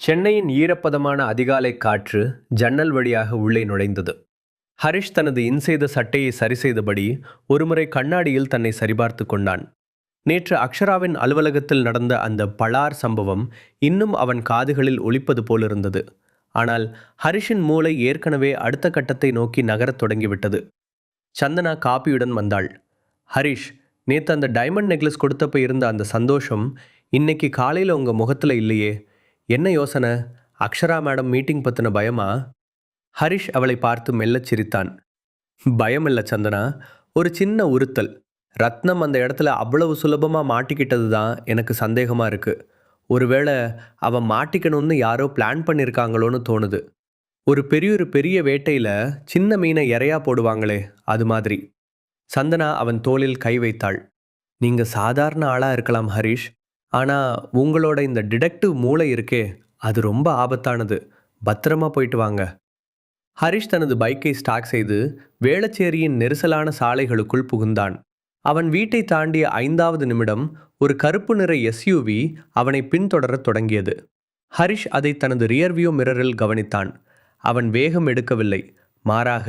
சென்னையின் ஈரப்பதமான அதிகாலை காற்று ஜன்னல் வழியாக உள்ளே நுழைந்தது. ஹரிஷ் தனது இன்செய்த சட்டையை சரிசெய்தபடி ஒருமுறை கண்ணாடியில் தன்னை சரிபார்த்து கொண்டான். நேற்று அக்ஷராவின் அலுவலகத்தில் நடந்த அந்த பளார் சம்பவம் இன்னும் அவன் காதுகளில் ஒலிப்பது போலிருந்தது. ஆனால் ஹரிஷின் மூளை ஏற்கனவே அடுத்த கட்டத்தை நோக்கி நகரத் தொடங்கிவிட்டது. சந்தனா காப்பியுடன் வந்தாள். ஹரிஷ், நேற்று அந்த டைமண்ட் நெக்லஸ் கொடுத்தப்ப இருந்த அந்த சந்தோஷம் இன்னைக்கு காலையில் உங்கள் முகத்தில் இல்லையே. என்ன யோசனை? அக்ஷரா மேடம் மீட்டிங் பற்றின பயமா? ஹரிஷ் அவளை பார்த்து மெல்லச் சிரித்தான். பயம் இல்லை சந்தனா, ஒரு சின்ன உறுத்தல். ரத்னம் அந்த இடத்துல அவ்வளவு சுலபமாக மாட்டிக்கிட்டது தான் எனக்கு சந்தேகமாக இருக்குது. ஒருவேளை அவன் மாட்டிக்கணும்னு யாரோ பிளான் பண்ணியிருக்காங்களோன்னு தோணுது. ஒரு பெரிய வேட்டையில் சின்ன மீனை இறையா போடுவாங்களே, அது மாதிரி. சந்தனா அவன் தோளில் கை வைத்தாள். நீங்கள் சாதாரண ஆளாக இருக்கலாம் ஹரிஷ், ஆனால் உங்களோட இந்த டிடெக்டிவ் மூளை இருக்கே, அது ரொம்ப ஆபத்தானது. பத்திரமா போயிட்டு வாங்க. ஹரிஷ் தனது பைக்கை ஸ்டார்ட் செய்து வேளச்சேரியின் நெரிசலான சாலைகளுக்குள் புகுந்தான். அவன் வீட்டை தாண்டிய 5வது நிமிடம் ஒரு கருப்பு நிற எஸ்யூவி அவனை பின்தொடரத் தொடங்கியது. ஹரிஷ் அதை தனது ரியர்வியூ மிரரில் கவனித்தான். அவன் வேகம் எடுக்கவில்லை, மாறாக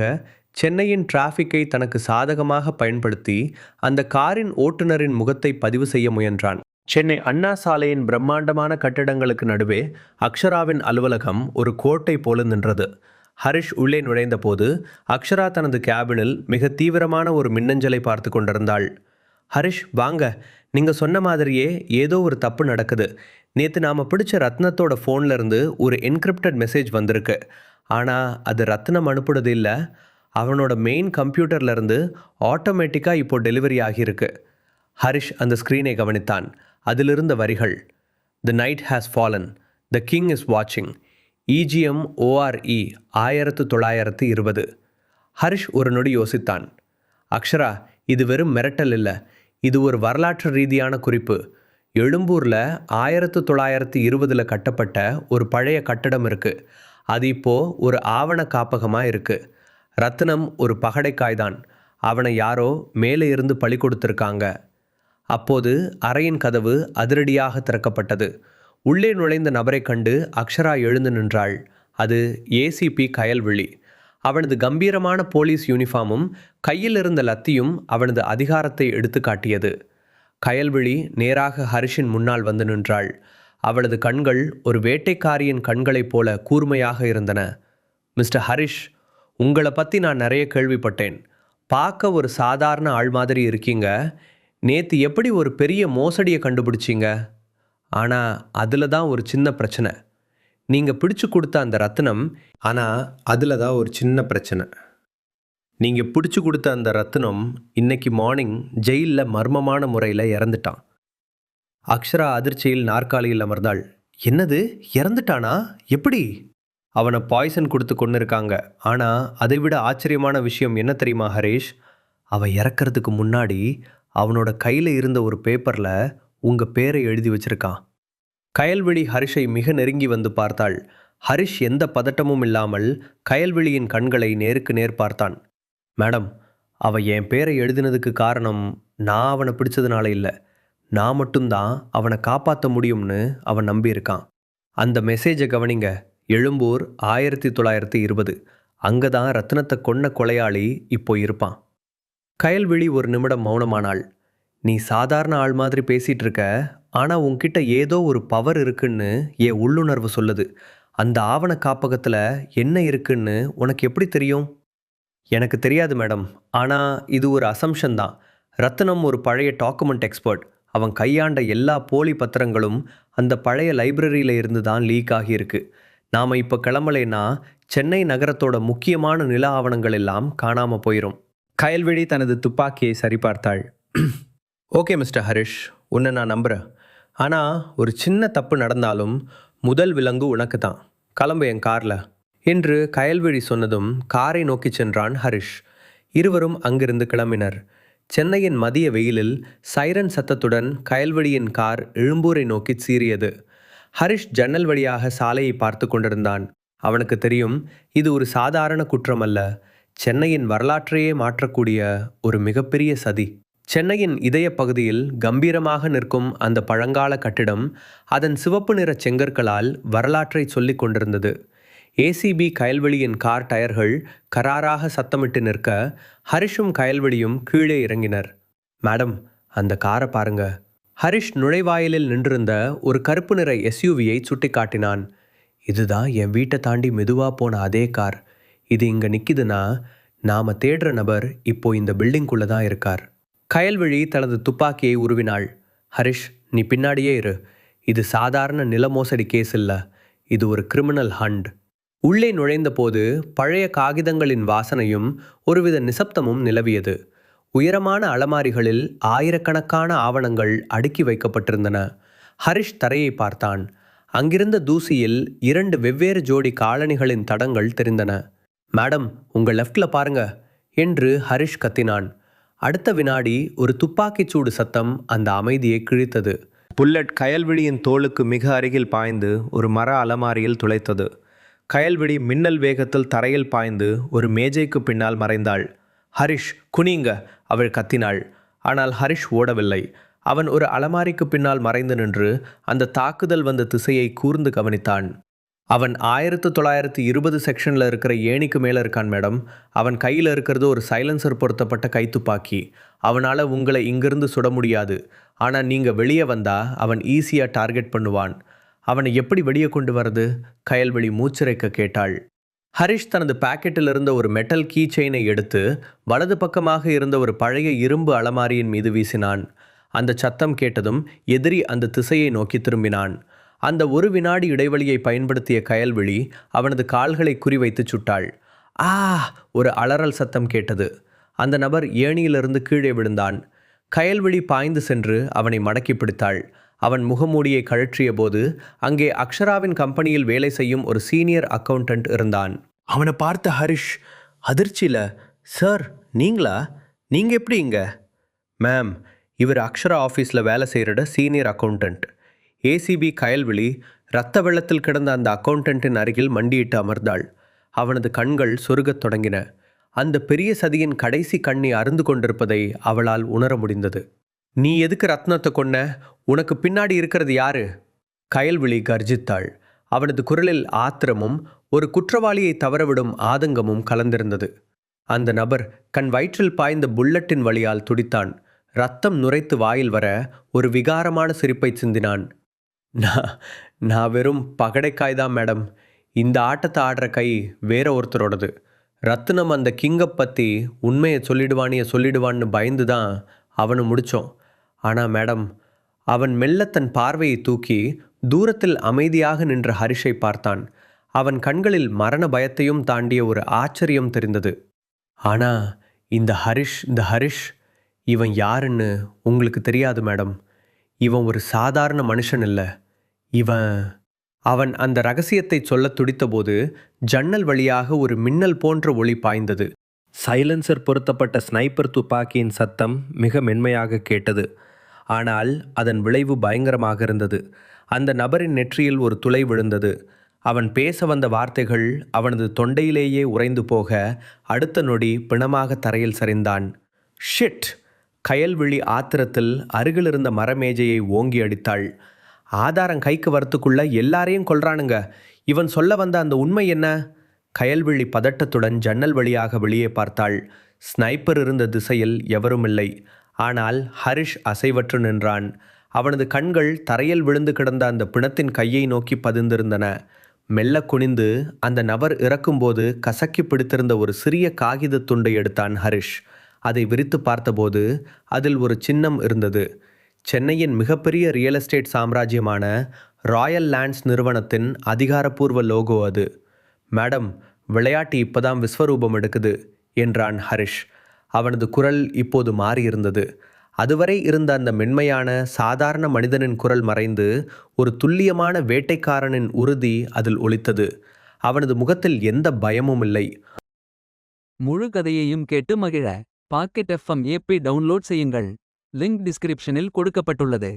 சென்னையின் டிராஃபிக்கை தனக்கு சாதகமாக பயன்படுத்தி அந்த காரின் ஓட்டுநரின் முகத்தை பதிவு செய்ய முயன்றான். சென்னை அண்ணா சாலையின் பிரம்மாண்டமான கட்டிடங்களுக்கு நடுவே அக்ஷராவின் அலுவலகம் ஒரு கோட்டை போல நின்றது. ஹரிஷ் உள்ளே நுழைந்த போது அக்ஷரா தனது கேபினில் மிக தீவிரமான ஒரு மின்னஞ்சலை பார்த்து கொண்டிருந்தாள். ஹரிஷ், வாங்க, நீங்கள் சொன்ன மாதிரியே ஏதோ ஒரு தப்பு நடக்குது. நேற்று நாம் பிடிச்ச ரத்னத்தோட ஃபோன்லேருந்து ஒரு என்கிரிப்டட் மெசேஜ் வந்திருக்கு. ஆனால் அது ரத்னம் அனுப்புனது இல்லை, அவனோட மெயின் கம்ப்யூட்டர்லேருந்து ஆட்டோமேட்டிக்காக இப்போ டெலிவரி ஆகியிருக்கு. ஹரிஷ் அந்த ஸ்க்ரீனை கவனித்தான். அதிலிருந்த வரிகள்: the night has fallen, the king is வாட்சிங், EGM ORE 1920. ஹரிஷ் ஒரு நொடி யோசித்தான். அக்ஷரா, இது வெறும் மிரட்டல் இல்லை, இது ஒரு வரலாற்று ரீதியான குறிப்பு. எழும்பூரில் 1920 கட்டப்பட்ட ஒரு பழைய கட்டடம் இருக்குது. அது இப்போது ஒரு ஆவண காப்பகமாக இருக்குது. ரத்னம் ஒரு பகடைக்காய்தான். அவனை யாரோ மேலே இருந்து பழி கொடுத்துருக்காங்க. அப்போது அறையின் கதவு அதிரடியாக திறக்கப்பட்டது. உள்ளே நுழைந்த நபரை கண்டு அக்ஷரா எழுந்து நின்றாள். அது ACP கயல்விழி. அவனது கம்பீரமான போலீஸ் யூனிஃபார்மும் கையில் இருந்த லத்தியும் அவனது அதிகாரத்தை எடுத்து காட்டியது. கயல்விழி நேராக ஹரிஷின் முன்னால் வந்து நின்றாள். அவளது கண்கள் ஒரு வேட்டைக்காரியின் கண்களைப் போல கூர்மையாக இருந்தன. மிஸ்டர் ஹரிஷ், உங்களை பற்றி நான் நிறைய கேள்விப்பட்டேன். பார்க்க ஒரு சாதாரண ஆள் மாதிரி இருக்கீங்க. நேற்று எப்படி ஒரு பெரிய மோசடியை கண்டுபிடிச்சிங்க? ஆனால் அதில் தான் ஒரு சின்ன பிரச்சனை. நீங்கள் பிடிச்சு கொடுத்த அந்த ரத்தினம், ஆனால் அதில் தான் ஒரு சின்ன பிரச்சனை. நீங்கள் பிடிச்சு கொடுத்த அந்த ரத்தினம் இன்னைக்கு மார்னிங் ஜெயிலில் மர்மமான முறையில் இறந்துட்டான். அக்ஷரா அதிர்ச்சியில் நாற்காலியில் அமர்ந்தாள். என்னது, இறந்துட்டானா? எப்படி? அவனை பாய்சன் கொடுத்து கொண்டு இருக்காங்க. ஆனால் அதைவிட ஆச்சரியமான விஷயம் என்ன தெரியுமா ஹரீஷ்? அவன் இறக்கிறதுக்கு முன்னாடி அவனோட கையில் இருந்த ஒரு பேப்பரில் உங்கள் பேரை எழுதி வச்சிருக்கான். கயல்விழி ஹரிஷை மிக நெருங்கி வந்து பார்த்தாள். ஹரிஷ் எந்த பதட்டமும் இல்லாமல் கயல்விழியின் கண்களை நேருக்கு நேர் பார்த்தான். மேடம், அவன் என் பேரை எழுதினதுக்கு காரணம் நான் அவனை பிடிச்சதுனால இல்லை. நான் மட்டும்தான் அவனை காப்பாற்ற முடியும்னு அவன் நம்பியிருக்கான். அந்த மெசேஜை கவனிங்க. எழும்பூர் 1920. அங்கே தான் ரத்னத்தை கொன்ன கொலையாளி இப்போ இருப்பான். கயல்விழி ஒரு நிமிடம் மௌனமானாள். நீ சாதாரண ஆள் மாதிரி பேசிகிட்டு இருக்க, ஆனால் உன்கிட்ட ஏதோ ஒரு பவர் இருக்குன்னு என் உள்ளுணர்வு சொல்லுது. அந்த ஆவண காப்பகத்தில் என்ன இருக்குன்னு உனக்கு எப்படி தெரியும்? எனக்கு தெரியாது மேடம், ஆனால் இது ஒரு அசம்ஷன் தான். ரத்னம் ஒரு பழைய டாக்குமெண்ட் எக்ஸ்பர்ட். அவன் கையாண்ட எல்லா போலி பத்திரங்களும் அந்த பழைய லைப்ரரியில் இருந்து தான் லீக் ஆகியிருக்கு. நாம் இப்போ கிளம்பலைன்னா சென்னை நகரத்தோட முக்கியமான நில ஆவணங்கள் எல்லாம் காணாமல் போயிடும். கயல்விழி தனது துப்பாக்கியை சரிபார்த்தாள். ஓகே மிஸ்டர் ஹரிஷ், உன்னை நான் நம்புகிறேன். ஆனால் ஒரு சின்ன தப்பு நடந்தாலும் முதல் விலங்கு உனக்கு தான். கிளம்பு என் காரில் என்று கயல்விழி சொன்னதும் காரை நோக்கி சென்றான் ஹரிஷ். இருவரும் அங்கிருந்து கிளம்பினர். சென்னையின் மதிய வெயிலில் சைரன் சத்தத்துடன் கயல்விழியின் கார் எழும்பூரை நோக்கி சீறியது. ஹரிஷ் ஜன்னல் வழியாக சாலையை பார்த்து கொண்டிருந்தான். அவனுக்கு தெரியும், இது ஒரு சாதாரண குற்றம் அல்ல. சென்னையின் வரலாற்றையே மாற்றக்கூடிய ஒரு மிகப்பெரிய சதி. சென்னையின் இதய பகுதியில் கம்பீரமாக நிற்கும் அந்த பழங்கால கட்டிடம் அதன் சிவப்பு நிற செங்கற்களால் வரலாற்றை சொல்லிக் கொண்டிருந்தது. ஏசிபி கயல்வெளியின் கார் டயர்கள் கராராக சத்தமிட்டு நிற்க ஹரிஷும் கயல்வெளியும் கீழே இறங்கினர். மேடம், அந்த காரை பாருங்க. ஹரிஷ் நுழைவாயிலில் நின்றிருந்த ஒரு கருப்பு நிற எஸ்யூவியை சுட்டிக்காட்டினான். இதுதான் என் வீட்டை தாண்டி மெதுவா போன அதே கார். இது இங்க நிக்குதுன்னா நாம தேடுற நபர் இப்போ இந்த பில்டிங்குள்ள தான் இருக்கார். கயல்வெளி தனது துப்பாக்கியை உருவினாள். ஹரிஷ், நீ பின்னாடியே இரு. இது சாதாரண நில மோசடி கேஸ் இல்ல, இது ஒரு கிரிமினல் ஹண்ட். உள்ளே நுழைந்த போது பழைய காகிதங்களின் வாசனையும் ஒருவித நிசப்தமும் நிலவியது. உயரமான அலமாரிகளில் ஆயிரக்கணக்கான ஆவணங்கள் அடுக்கி வைக்கப்பட்டிருந்தன. ஹரிஷ் தரையை பார்த்தான். அங்கிருந்த தூசியில் 2 வெவ்வேறு ஜோடி காலணிகளின் தடங்கள் தெரிந்தன. மேடம், உங்க லெஃப்ட்ல பாருங்க என்று ஹரிஷ் கத்தினான். அடுத்த வினாடி ஒரு துப்பாக்கிச் சூடு சத்தம் அந்த அமைதியை கிழித்தது. புல்லட் கயல்விழியின் தோளுக்கு மிக அருகில் பாய்ந்து ஒரு மர அலமாரியில் துளைத்தது. கயல்விழி மின்னல் வேகத்தில் தரையில் பாய்ந்து ஒரு மேஜைக்கு பின்னால் மறைந்தாள். ஹரிஷ், குனிங்க, அவள் கத்தினாள். ஆனால் ஹரிஷ் ஓடவில்லை. அவன் ஒரு அலமாரிக்கு பின்னால் மறைந்து நின்று அந்த தாக்குதல் வந்த திசையை கூர்ந்து கவனித்தான். அவன் 1920 செக்ஷனில் இருக்கிற ஏணிக்கு மேலே இருக்கான் மேடம். அவன் கையில் இருக்கிறது ஒரு சைலன்சர் பொருத்தப்பட்ட கைத்துப்பாக்கி. அவனால் உங்களை இங்கிருந்து சுட முடியாது. ஆனால் நீங்கள் வெளியே வந்தா அவன் ஈஸியாக டார்கெட் பண்ணுவான். அவனை எப்படி வெளியே கொண்டு வரது? கயல்வெளி மூச்சிறைக்க கேட்டாள். ஹரிஷ் தனது பாக்கெட்டில் இருந்த ஒரு மெட்டல் கீ செயினை எடுத்து வலது பக்கமாக இருந்த ஒரு பழைய இரும்பு அலமாரியின் மீது வீசினான். அந்த சத்தம் கேட்டதும் எதிரி அந்த திசையை நோக்கி திரும்பினான். அந்த ஒரு வினாடி இடைவெளியை பயன்படுத்திய கயல்வெளி அவனது கால்களை குறிவைத்து சுட்டாள். ஆ! ஒரு அலறல் சத்தம் கேட்டது. அந்த நபர் ஏணியிலிருந்து கீழே விழுந்தான். கயல்வெளி பாய்ந்து சென்று அவனை மடக்கி பிடித்தாள். அவன் முகமூடியை கழற்றிய போது அங்கே அக்ஷராவின் கம்பெனியில் வேலை செய்யும் ஒரு சீனியர் அக்கவுண்டன்ட் இருந்தான். அவனை பார்த்த ஹரிஷ் அதிர்ச்சியில், சார், நீங்களா? நீங்கள் எப்படி இங்க? மேம், இவர் அக்ஷரா ஆஃபீஸில் வேலை செய்கிற சீனியர் அக்கவுண்டன்ட். ஏசிபி கயல்வெளி இரத்த வெள்ளத்தில் கிடந்த அந்த அக்கவுண்டன்ட்டின் அருகில் மண்டியிட்டு அமர்ந்தாள். அவனது கண்கள் சொருகத் தொடங்கின. அந்த பெரிய சதியின் கடைசி கண்ணி அருந்து கொண்டிருப்பதை அவளால் உணர முடிந்தது. நீ எதுக்கு ரத்னத்தை கொன்ன? உனக்கு பின்னாடி இருக்கிறது யாரு? கயல்வெளி கர்ஜித்தாள். அவனது குரலில் ஆத்திரமும் ஒரு குற்றவாளியை தவறவிடும் ஆதங்கமும் கலந்திருந்தது. அந்த நபர் கண் வயிற்றில் பாய்ந்த புல்லட்டின் வழியால் துடித்தான். ரத்தம் நுரைத்து வாயில் வர ஒரு விகாரமான சிரிப்பை சிந்தினான். நான் வெறும் பகடைக்காய்தான் மேடம். இந்த ஆட்டத்தை ஆடுற கை வேற ஒருத்தரோடது. ரத்னம் அந்த கிங்கை பற்றி உண்மையை சொல்லிடுவான்னு பயந்து தான் அவனை முடித்தோம். ஆனால் மேடம், அவன் மெல்ல தன் பார்வையை தூக்கி தூரத்தில் அமைதியாக நின்ற ஹரிஷை பார்த்தான். அவன் கண்களில் மரண பயத்தையும் தாண்டிய ஒரு ஆச்சரியம் தெரிந்தது. ஆனால் இந்த ஹரிஷ் இவன் யாருன்னு உங்களுக்கு தெரியாது மேடம். இவன் ஒரு சாதாரண மனுஷன் இல்லை. அவன் அந்த ரகசியத்தை சொல்ல துடித்தபோது ஜன்னல் வழியாக ஒரு மின்னல் போன்ற ஒளி பாய்ந்தது. சைலன்சர் பொருத்தப்பட்ட ஸ்னைப்பர் துப்பாக்கியின் சத்தம் மிக மென்மையாக கேட்டது. ஆனால் அதன் விளைவு பயங்கரமாக இருந்தது. அந்த நபரின் நெற்றியில் ஒரு துளை விழுந்தது. அவன் பேச வந்த வார்த்தைகள் அவனது தொண்டையிலேயே உறைந்து போக அடுத்த நொடி பிணமாக தரையில் சரிந்தான். ஷிட்! கயல்விழி ஆத்திரத்தில் அருகிலிருந்த மரமேஜையை ஓங்கி அடித்தாள். ஆதாரம் கைக்கு வரத்துக்குள்ள எல்லாரையும் கொல்றானுங்க. இவன் சொல்ல வந்த அந்த உண்மை என்ன? கயல்விழி பதட்டத்துடன் ஜன்னல் வழியாக வெளியே பார்த்தாள். ஸ்னைப்பர் இருந்த திசையில் எவரும் இல்லை. ஆனால் ஹரிஷ் அசைவற்று நின்றான். அவனது கண்கள் தரையில் விழுந்து கிடந்த அந்த பிணத்தின் கையை நோக்கி பதிந்திருந்தன. மெல்ல குனிந்து அந்த நபர் இறக்கும்போது கசக்கி பிடித்திருந்த ஒரு சிறிய காகித துண்டை எடுத்தான் ஹரிஷ். அதை விரித்து பார்த்தபோது அதில் ஒரு சின்னம் இருந்தது. சென்னையின் மிகப்பெரிய ரியல் எஸ்டேட் சாம்ராஜ்யமான ராயல் லேண்ட்ஸ் நிறுவனத்தின் அதிகாரப்பூர்வ லோகோ அது. மேடம், விளையாட்டு இப்போதான் விஸ்வரூபம் எடுக்குது என்றான் ஹரிஷ். அவனது குரல் இப்போது மாறியிருந்தது. அதுவரை இருந்த அந்த மென்மையான சாதாரண மனிதனின் குரல் மறைந்து ஒரு துல்லியமான வேட்டைக்காரனின் உறுதி அதில் ஒலித்தது. அவனது முகத்தில் எந்த பயமும் இல்லை. முழு கதையையும் கேட்டு மகிழ பாக்கெட் FM ஏப்பை டவுன்லோட் செய்யுங்கள். லிங்க் டிஸ்கிரிப்ஷனில் கொடுக்கப்பட்டுள்ளது.